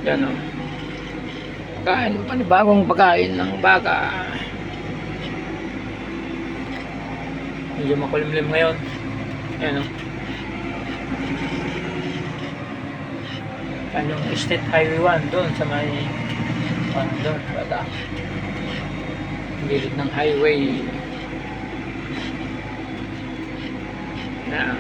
Yan o. Kain, panibagong pagkain ng baka. Medyo makulimlim ngayon. Yan o. Yan yung State Highway 1 doon sa may doon, wala. Gilid ng highway. Na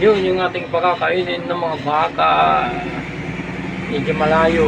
yun yung ating pakakainin ng mga baka. Medyo malayo.